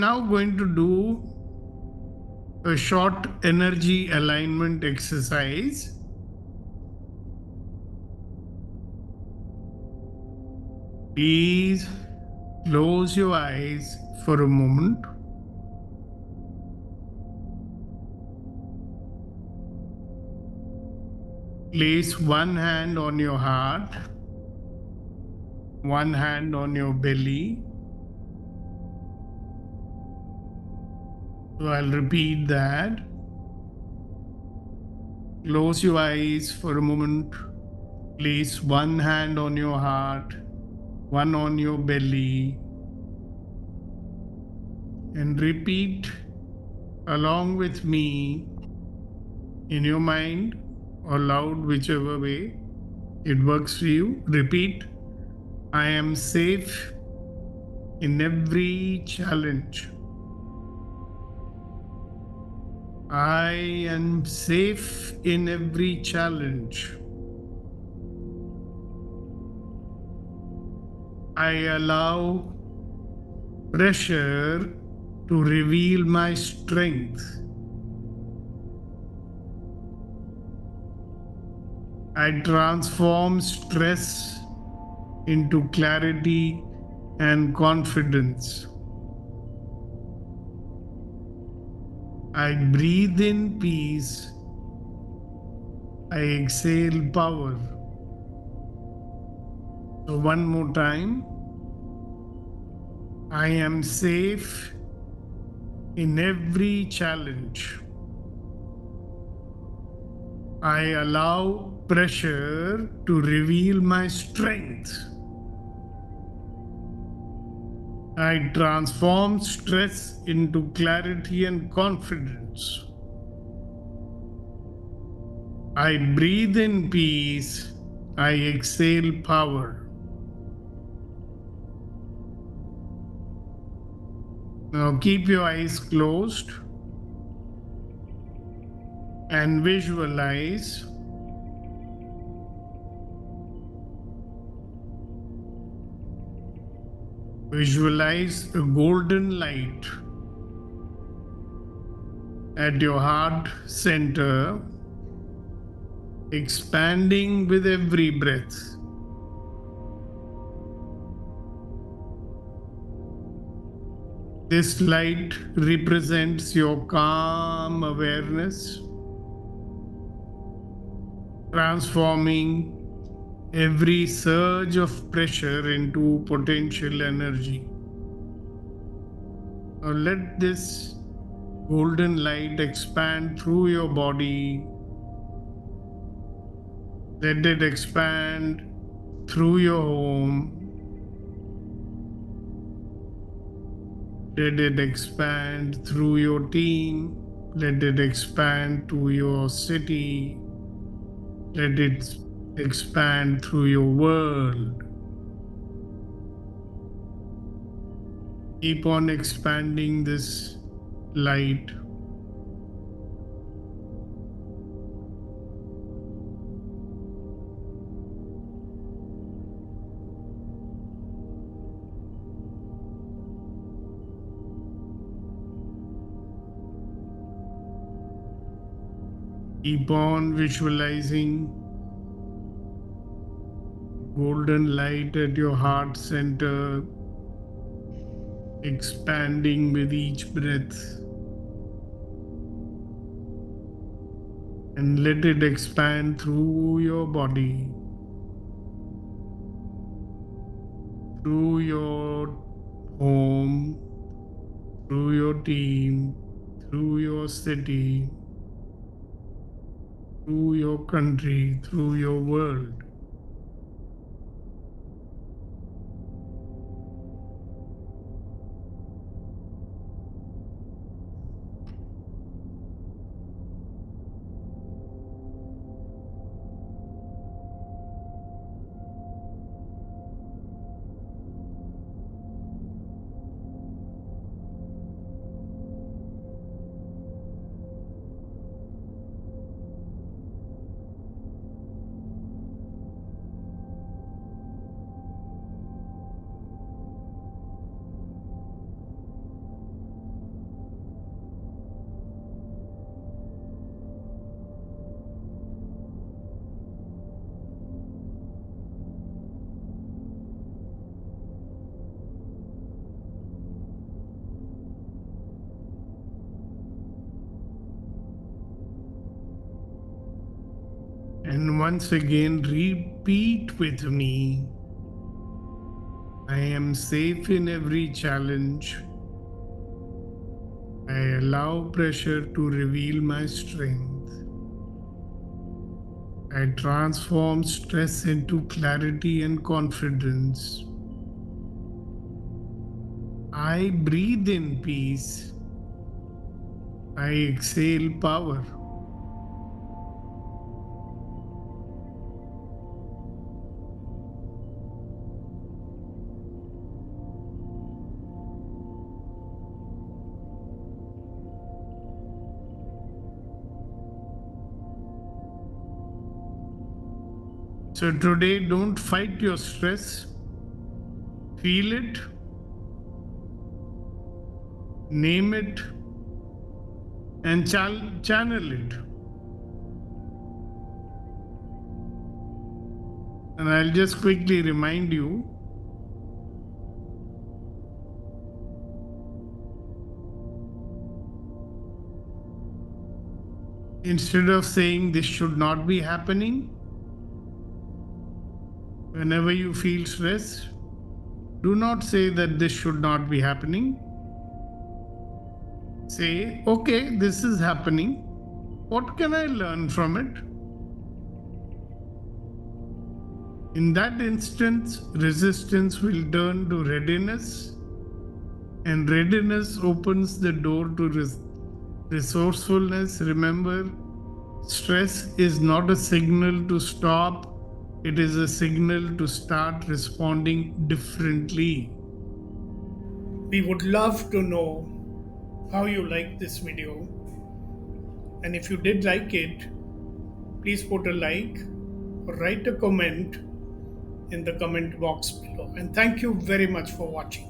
Now going to do a short energy alignment exercise. Please close your eyes for a moment. Place one hand on your heart, one hand on your belly. So I'll repeat that. Close your eyes for a moment. Place one hand on your heart, one on your belly, and repeat along with me in your mind or loud, whichever way it works for you. Repeat, I am safe in every challenge. I am safe in every challenge. I allow pressure to reveal my strength. I transform stress into clarity and confidence. I breathe in peace. I exhale power. So, one more time. I am safe in every challenge. I allow pressure to reveal my strength. I transform stress into clarity and confidence. I breathe in peace. I exhale power. Now keep your eyes closed and visualize a golden light at your heart center, expanding with every breath. This light represents your calm awareness, transforming every surge of pressure into potential energy. Now let this golden light expand through your body. Let it expand through your home. Let it expand through your team. Let it expand to your city. Let it expand through your world. Keep on expanding this light. Keep on visualizing golden light at your heart center, expanding with each breath. And let it expand through your body, through your home, through your team, through your city, through your country, through your world. And once again, repeat with me: I am safe in every challenge. I allow pressure to reveal my strength. I transform stress into clarity and confidence. I breathe in peace. I exhale power. So today, don't fight your stress. Feel it, name it, and channel it. And I'll just quickly remind you, instead of saying this should not be happening, whenever you feel stress, do not say that this should not be happening. Say, okay, this is happening. What can I learn from it? In that instance, resistance will turn to readiness, and readiness opens the door to resourcefulness. Remember, stress is not a signal to stop, it is a signal to start responding differently. We would love to know how you liked this video, and if you did like it, please put a like or write a comment in the comment box below. And thank you very much for watching.